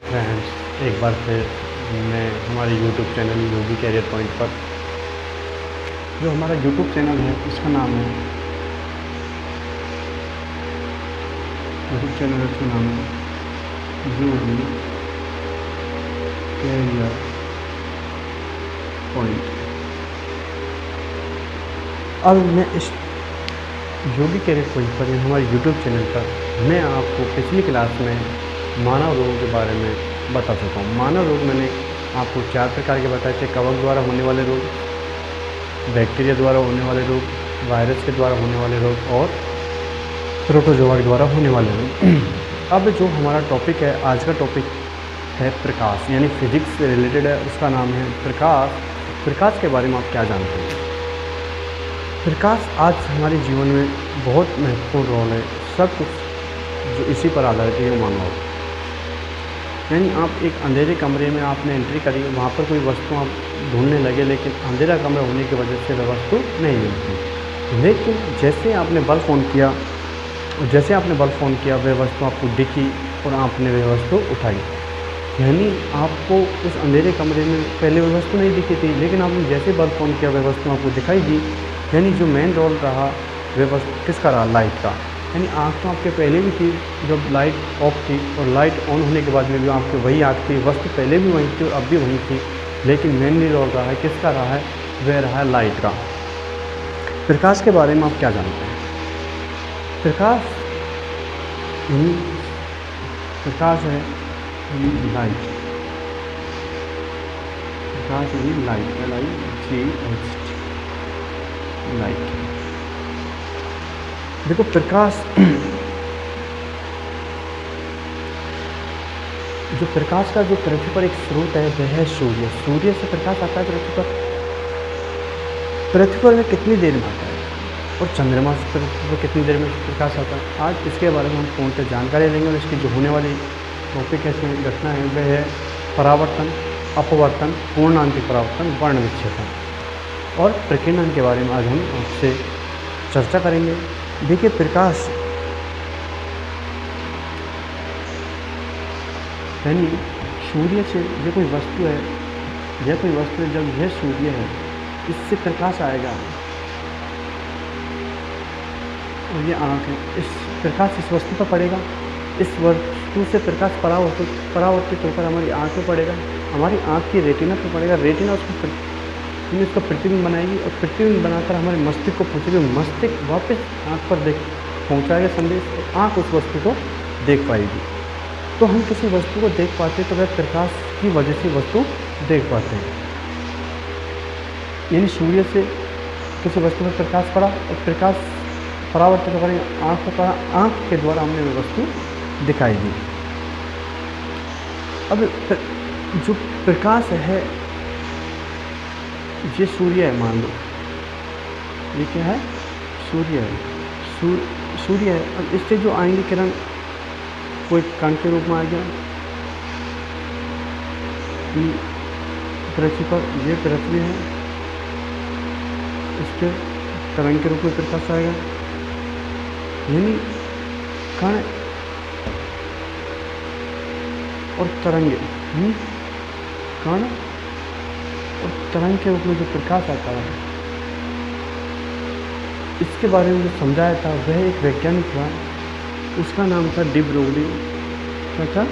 Friends, एक बार फिर मैं हमारे यूट्यूब चैनल योगी कैरियर पॉइंट पर, जो हमारा यूट्यूब चैनल है उसका नाम है योगी कैरियर पॉइंट। अब मैं इस योगी कैरियर पॉइंट पर हमारे यूट्यूब चैनल पर मैं आपको पिछली क्लास में मानव रोगों के बारे में बता चुका हूँ। मानव रोग मैंने आपको 4 प्रकार के बताए थे: कवक द्वारा होने वाले रोग, बैक्टीरिया द्वारा होने वाले रोग, वायरस के द्वारा होने वाले रोग और प्रोटोजोआ के द्वारा होने वाले रोग। अब जो हमारा टॉपिक है, आज का टॉपिक है प्रकाश, यानी फिजिक्स से रिलेटेड है। उसका नाम है प्रकाश। प्रकाश के बारे में आप क्या जानते हैं? प्रकाश आज हमारे जीवन में बहुत महत्वपूर्ण रोल है। सब कुछ जो इसी पर आधारित है, मानव। यानी आप एक अंधेरे कमरे में आपने एंट्री करी, वहाँ पर कोई वस्तु आप ढूंढने लगे, लेकिन अंधेरा कमरा होने की वजह से वह वस्तु नहीं मिलती। लेकिन जैसे आपने बल्ब ऑन किया, वह वस्तु आपको दिखी और आपने वह वस्तु उठाई। यानी आपको उस अंधेरे कमरे में पहले वह वस्तु नहीं दिखी थी, लेकिन आपने जैसे बल्ब ऑन किया वह वस्तु आपको दिखाई दी। यानी जो मेन रोल रहा वह वस्तु किसका रहा? लाइट का। यानी आँख तो आपके पहले भी थी जब लाइट ऑफ थी, और लाइट ऑन होने के बाद में भी आपके वही आँख थी। वस्तु पहले भी वहीं थी और अब भी वहीं थी, लेकिन मेनली रोल रहा है किसका रहा है? वह रहा है लाइट का। प्रकाश के बारे में आप क्या जानते हैं? प्रकाश है लाइट। प्रकाश यानी लाइट, लाइट। देखो, प्रकाश जो प्रकाश का जो पृथ्वी पर एक स्रोत है वह है सूर्य। सूर्य से प्रकाश आता है पृथ्वी पर। पृथ्वी पर वह कितनी देर में आता है, और चंद्रमा से पृथ्वी पर कितनी देर में प्रकाश आता है? आज इसके बारे में हम पूर्णतः जानकारी लेंगे। और इसकी जो होने वाली टॉपिक है, इसमें घटना है, वह है परावर्तन, अपवर्तन, पूर्णांतिक परावर्तन, वर्ण विक्षेपण और प्रकीर्णन के बारे में आज हम आपसे चर्चा करेंगे। देखिए, प्रकाश यानी सूर्य से जो कोई वस्तु है, जब यह सूर्य है, इससे प्रकाश आएगा और ये आँख है, इस प्रकाश इस वस्तु पर पड़ेगा। इस वस्तु से प्रकाश परावर्तित होकर हमारी आँख में पड़ेगा, हमारी आँख की रेटिना पर पड़ेगा। रेटिना उसका प्रतिबिंब बनाएगी और प्रतिबिंब बनाकर हमारे मस्तिष्क को पहुँचेगी। मस्तिष्क वापस आँख पर पहुँचाएगा संदेश, और आँख उस वस्तु को देख पाएगी। तो हम किसी वस्तु को देख पाते हैं तो वह प्रकाश की वजह से वस्तु देख पाते हैं। यानी सूर्य से किसी वस्तु पर प्रकाश पड़ा और प्रकाश परावर्तित होकर आँख पर पड़ा, आँख के द्वारा हमने वह वस्तु दिखाई दी। अब जो प्रकाश है, ये सूर्य है, मान लो ये क्या है? सूर्य है। सूर्य है। अब इससे जो आएंगे किरण, कोई कण के रूप में आ गया पृथ्वी पर, ये पृथ्वी है, इसके तरंग के रूप में प्रकाश आएगा। यानी कण और तरंगे, कण और तरंग के रूप में जो प्रकाश आता है, इसके बारे में जो समझाया था वह एक वैज्ञानिक था, उसका नाम था डी ब्रोगली। क्या था?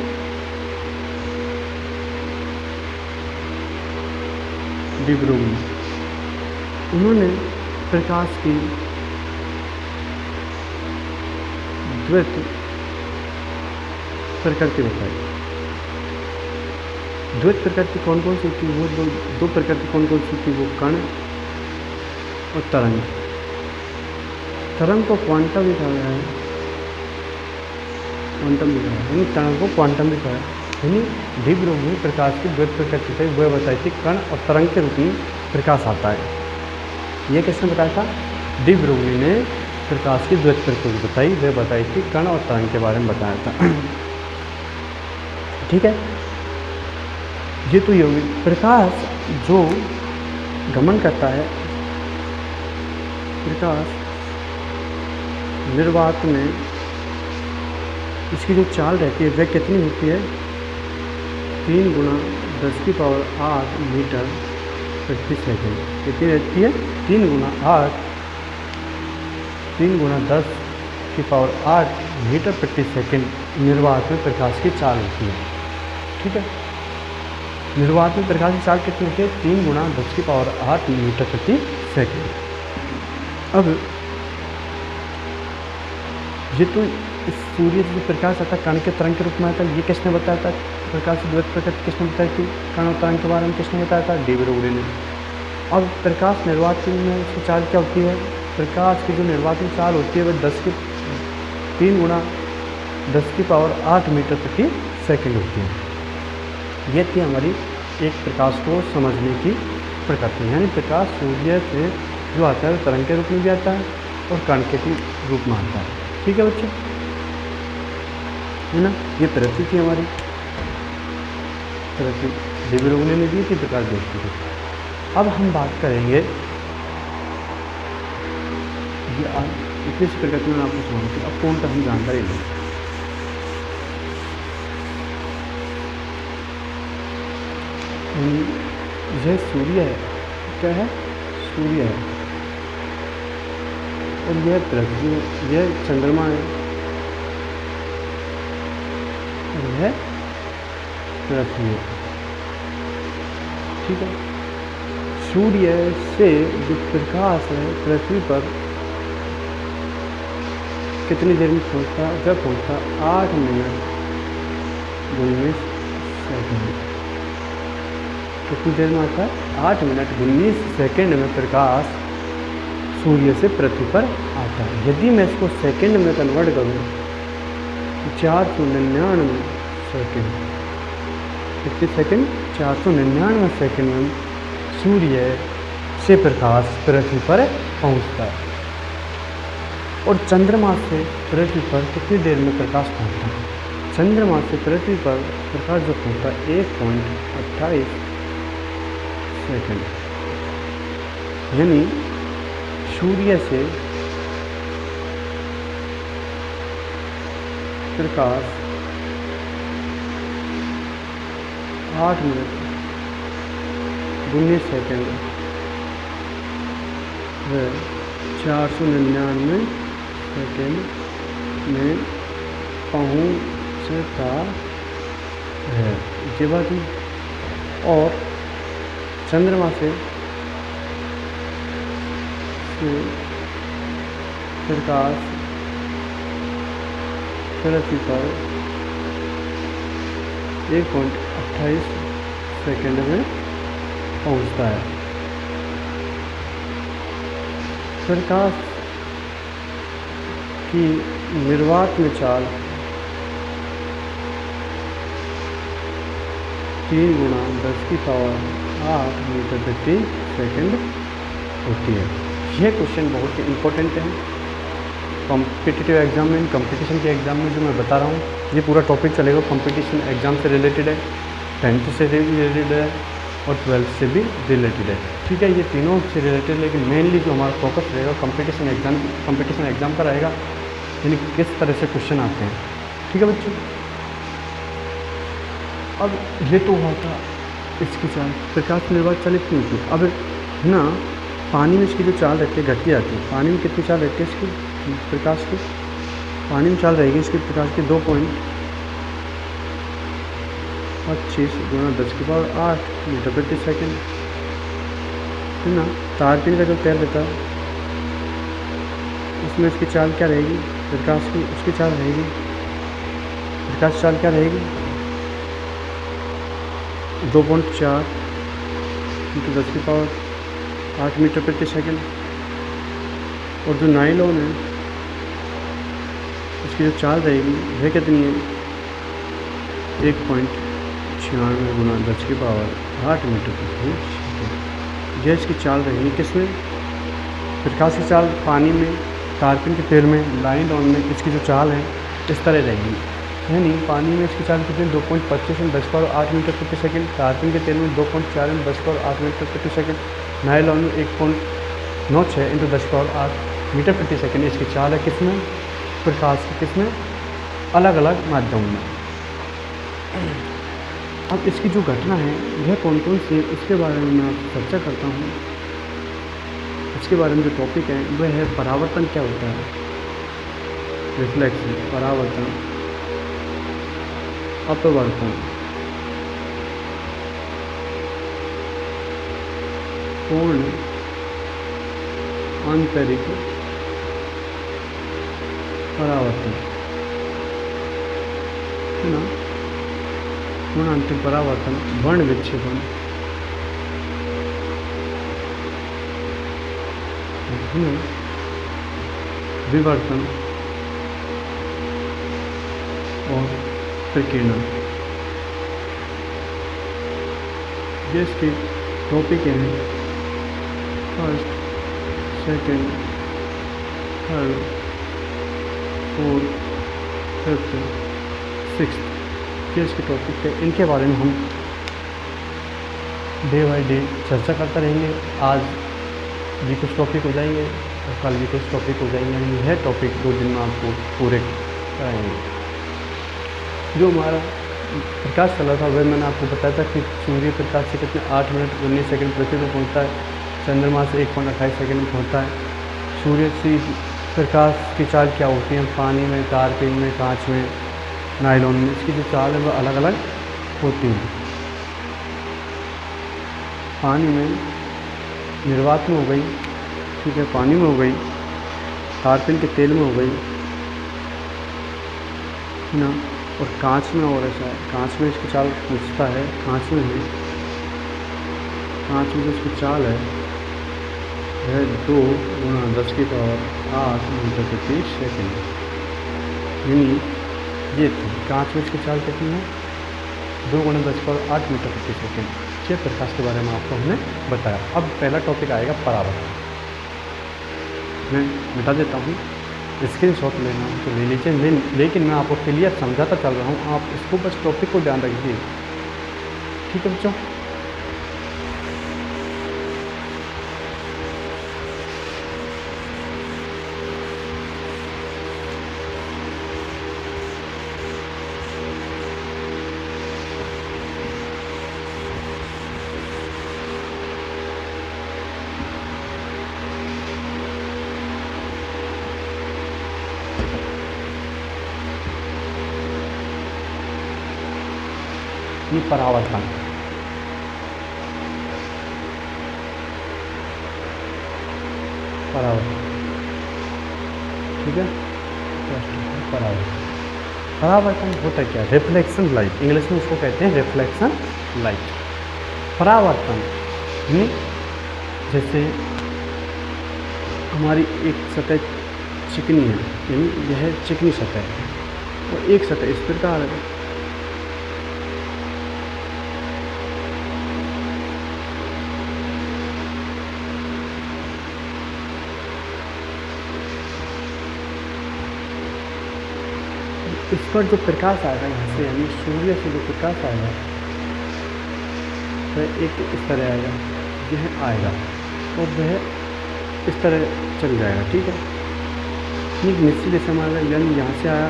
De Broglie. उन्होंने प्रकाश की द्वैत प्रकृति बताई। द्वैत प्रकृति कौन कौन सी थी? वो दो प्रकृति कौन कौन सी थी? वो कण और तरंग। तरंग को क्वांटम भी कहा गया है, यानी तरंग को क्वांटम भी कहा है। यानी डी ब्रोगली प्रकाश की द्वैत प्रकृति थी, वह बताई थी कण और तरंग के रूप में प्रकाश आता है। यह किसने बताया था? डी ब्रोगली ने प्रकाश की द्वैत प्रकृति बताई, वह बताई थी कण और तरंग के बारे में बताया था। ठीक है, ये तो ये होगी। प्रकाश जो गमन करता है, प्रकाश निर्वात में इसकी जो चाल रहती है वह कितनी होती है? 3 गुणा 10⁸ मीटर प्रति सेकंड कितनी रहती है? 3 गुणा 10⁸ मीटर प्रति सेकंड निर्वात में प्रकाश की चाल होती है। ठीक है, निर्वात में प्रकाश की चाल कितनी होती है? 3 गुणा 10⁸ मीटर प्रति सेकंड। अब ये तो इस सूर्य से प्रकाश आता है कण के तरंग के रूप में आता है, ये किसने बताया था? प्रकाश की द्वैत प्रकृति किसने बताई थी? कण और तरंग के बारे में किसने बताया था? डी ब्रोगली ने। अब प्रकाश निर्वात में उसकी चाल क्या होती है? प्रकाश की जो निर्वात में चाल होती है वह 3 गुणा 10⁸ मीटर प्रति सेकंड होती है। ये थी हमारी एक प्रकाश को समझने की प्रकृति, यानी प्रकाश सूर्य से जो आता है तरंग के रूप में भी आता है और कण के रूप में आता है। ठीक है बच्चों, है ना? ये पृथ्वी थी हमारी, पृथ्वी डी ब्रोगली ने दी थी प्रकाश देखती थी। अब हम बात करेंगे इतनी सी प्रकृति में आपको समझती, अब कौन का हम जानकारी लें। यह सूर्य है, क्या है? सूर्य है, और यह पृथ्वी, यह चंद्रमा है, और यह पृथ्वी है। ठीक है, सूर्य से जो प्रकाश है पृथ्वी पर कितनी देर में पहुंचता? जब पहुंचता 8 मिनट 19 सेकंड। कितनी देर में आता है? 8 मिनट 19 सेकंड में प्रकाश सूर्य से पृथ्वी पर आता है। यदि मैं इसको सेकंड में कन्वर्ट करूँ तो 499 सेकंड, कितने सेकंड? 499 सेकंड में सूर्य से प्रकाश पृथ्वी पर पहुंचता है। और चंद्रमा से पृथ्वी पर कितनी देर में प्रकाश पहुंचता है? चंद्रमा से पृथ्वी पर प्रकाश जो पहुंचता है 1.28 सेकंड, यानी सूर्य से प्रकाश 8 मिनट 19 सेकंड व 499 सेकंड में पहुंचता है। ये बात है। और चंद्रमा से प्रकाश पृथ्वी पर 1.28 सेकंड में पहुंचता है। प्रकाश की निर्वात में चाल 3 गुणा 10⁸ मीटर प्रति सेकंड होती है। यह क्वेश्चन बहुत ही इम्पोर्टेंट है कॉम्पिटिटिव एग्जाम में, कंपटीशन के एग्जाम में जो मैं बता रहा हूँ। ये पूरा टॉपिक चलेगा, कंपटीशन एग्जाम से रिलेटेड है, 10th से रिलेटेड है और 12th से भी रिलेटेड है। ठीक है, ये तीनों से रिलेटेड, लेकिन मेनली जो हमारा फोकस रहेगा कंपटीशन एग्जाम का रहेगा, यानी किस तरह से क्वेश्चन आते हैं। ठीक है बच्चों, अब ये तो हुआ था इसकी चाल, प्रकाश निर्वात चाल इतनी होती है। अब ना पानी में इसकी जो चाल रहती है घटती जाती है। पानी में कितनी चाल रहती है इसकी प्रकाश की? पानी में चाल रहेगी इसकी प्रकाश की 2.25 गुणा 10⁸ मीटर प्रति सेकंड, है ना। तारपीन का जो तैर रहता है उसमें इसकी चाल क्या रहेगी प्रकाश की? उसकी चाल रहेगी, प्रकाश चाल क्या रहेगी? 2.4 × 10⁸ मीटर प्रति सेकंड। और जो नायलॉन है उसकी जो चाल रहेगी वह कितनी है? 1.96 गुणा 10⁸ मीटर प्रति सेकंड। यह इसकी चाल रहेगी किसमें? प्रकाश की चाल पानी में, तारपीन के तेल में, नायलॉन में इसकी जो चाल है इस तरह रहेगी। यानी पानी में इसकी चाल कितनी? 2.25 × 10⁸ मीटर प्रति सेकंड, तारपीन के तेल में 2.4 × 10⁸ मीटर प्रति सेकंड, नायलॉन में 1.96 × 10⁸ मीटर प्रति सेकंड इसकी चाल है। किसमें? प्रकाश की किसमें? अलग अलग माध्यमों में। अब इसकी जो घटना है यह कौन कौन सी है इसके बारे में मैं आपसे चर्चा करता हूँ। इसके बारे में जो टॉपिक है वह है परावर्तन क्या होता है, रिफ्लेक्शन, परावर्तन, अपवर्तन, पूर्ण आंतरिक परावर्तन, है ना, पूर्ण आंतरिक परावर्तन, वर्ण विक्षेपण, विवर्तन और प्रकीर्णन। ये इसके टॉपिक हैं first, second, third, fourth, fifth, sixth. ये इसके टॉपिक है, इनके बारे में हम डे बाय डे चर्चा करते रहेंगे। आज भी कुछ टॉपिक हो जाएंगे और कल भी कुछ टॉपिक हो जाएंगे। यह टॉपिक 2 दिन में आपको पूरे कराएंगे। जो हमारा प्रकाश चला था वह मैंने आपको बताया था कि सूर्य प्रकाश से कितने 8 मिनट 19 सेकंड पृथ्वी पर पहुंचता है, चंद्रमा से 1.28 सेकंड में पहुंचता है। सूर्य से प्रकाश की चाल क्या होती है, पानी में, तारपीन में, कांच में, नायलॉन में, इसकी जो चाल है वह अलग अलग होती है। पानी में निर्वात में हो गई, ठीक है, पानी में हो गई, तारपीन के तेल में हो गई ना, और कांच में और ऐसा है, कांच में इसकी चाल पूछता है, कांच में है, कांच में जो इसकी चाल है वह 2 × 10⁸ मीटर प्रति सेकंड, यानी ये थी कांच में इसकी चाल कितनी है 2 × 10⁸ मीटर प्रति सेकंड। ये प्रकाश के बारे में आपको हमने बताया। अब पहला टॉपिक आएगा परावर्तन। मैं मिटा देता हूँ, स्क्रीनशॉट लेना तो ले लीजिए, लेकिन मैं आपको क्लियर समझाता चल रहा हूँ, आप इसको बस टॉपिक को ध्यान रखिए, ठीक है बच्चों। ये परावर्तन, परावर्तन, ठीक है, परावर्तन। परावर्तन होता क्या है, रिफ्लेक्शन लाइट, इंग्लिश में इसको कहते हैं रिफ्लेक्शन लाइट। परावर्तन ये जैसे हमारी एक सतह चिकनी है, यानी यह चिकनी सतह है और एक सतह इस प्रकार है, इस पर जो प्रकाश आएगा यहाँ से, यानी सूर्य से जो प्रकाश आएगा वह एक इस तरह आएगा, यह आएगा और वह इस तरह चल जाएगा, ठीक है, एक निश्चित दिशा में आएगा, यानी यहाँ से आया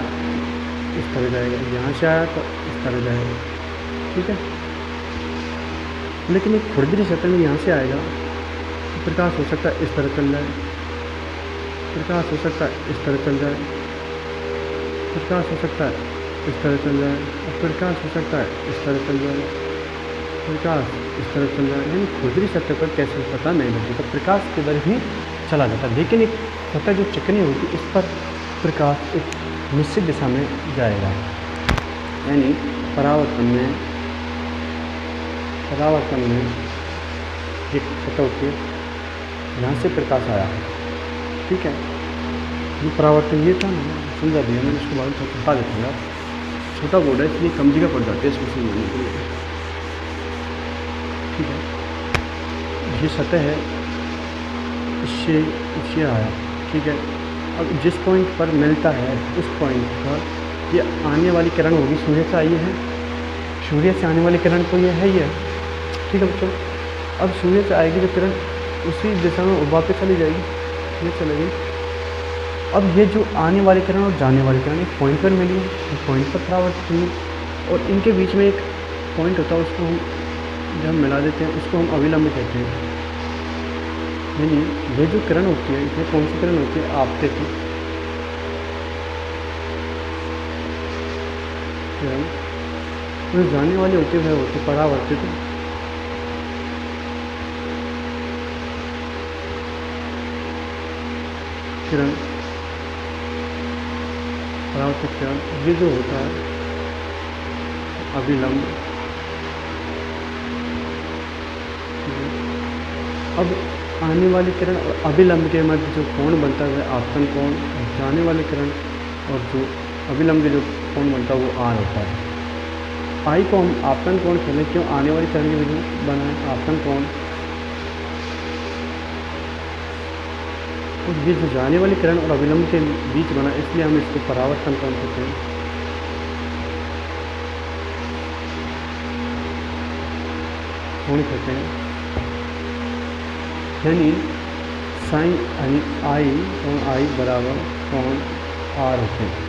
इस तरह जाएगा, यहाँ से आया तो इस तरह जाएगा, ठीक है। लेकिन एक खुरदरी सतह में यहाँ से आएगा तो प्रकाश हो सकता है इस तरह चल जाए, प्रकाश हो सकता है इस तरह चल जाए, प्रकाश हो सकता है इस तरह चल जाए, और प्रकाश हो सकता है इस तरह चल जाए, प्रकाश इस तरह चल जाए। यानी खुरदरी सतह पर कैसे पता नहीं लगता, तो प्रकाश किधर भी चला जाता है। लेकिन एक सतह जो चिकनी होगी इस पर प्रकाश एक निश्चित दिशा में जाएगा। यानी परावर्तन में एक सतह होती है, यहाँ से प्रकाश आया, ठीक है, ये परावर्तन ये था ना, समझा दिया मैंने, इसके बारे में बता देता हूँ यार, छोटा बोर्ड है इसलिए कम जगह पड़ जाती है इसको समझाने के लिए, ठीक है। ये सतह है, इससे आया, ठीक है। अब जिस पॉइंट पर मिलता है उस पॉइंट पर ये आने वाली किरण होगी, सूर्य से आई है, सूर्य से आने वाली किरण तो ये है ही है, ठीक है बच्चों। अब सूर्य से आएगी जो किरण उसी दिशा में वापस चली जाएगी, ये चलेगी। अब ये जो आने वाली किरण और जाने वाली किरण एक पॉइंट पर मिली है, एक पॉइंट पर परावर्तित हुई, और इनके बीच में एक पॉइंट होता है उसको हम जब मिला देते हैं उसको हम अविलंब कहते हैं। यानी ये जो किरण होती है ये कौन सी किरण होती है? आपतित किरण। जो जाने वाली होती है वह होती है परावर्तित। किरण, परावर्तित किरण। ये जो होता है अविलंब। अब आने वाली किरण और अभिलंब के मध्य जो कोण बनता है वह आपतन कोण, जाने वाली किरण और जो अभिलंब के जो कोण बनता है वो आर होता है। आई को हम आपतन कोण खेलें, क्यों? आने वाली किरण के बीच बना है आपतन कोण, और ये जो जाने वाली किरण और अभिलंब के बीच बना इसलिए हम इसको परावर्तन कोण कहते हैं। कोण कहते हैं। यानी साइन यानी आई कोण आई बराबर कोण आर होते हैं।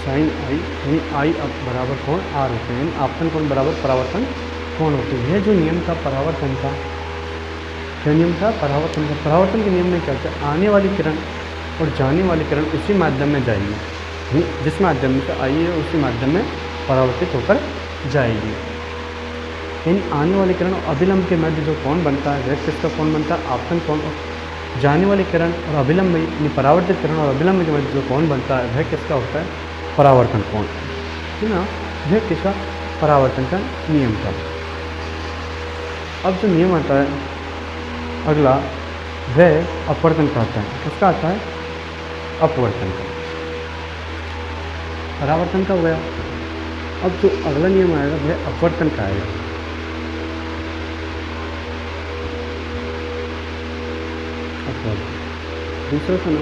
साइन आई यानी आई अब बराबर कोण आर होते हैं, यानी आपतन कोण बराबर परावर्तन कोण होते हैं। यह जो नियम था परावर्तन का, क्या नियम था? परावर्तन का। परावर्तन के नियम में क्या होता है? आने वाली किरण और जाने वाली किरण उसी माध्यम में जाएगी, जिस माध्यम से आई है उसी माध्यम में परावर्तित होकर जाएगी। यानी आने वाली किरण और अभिलंब के मध्य जो कोण बनता है वह किसका कोण बनता है? आपतन कोण। और जाने वाली किरण और अभिलंब यानी परावर्तित किरण और अभिलंब के मध्य जो कोण बनता है वह किसका होता है? परावर्तन कोण, है ना। यह किसका? परावर्तन का नियम था। अब जो नियम आता है अगला वह अपवर्तन का आता है। किसका आता है? अपवर्तन का। परावर्तन का हो गया। अब जो अगला नियम आएगा वह अपवर्तन का आएगा। अपवर्तन दूसरा था ना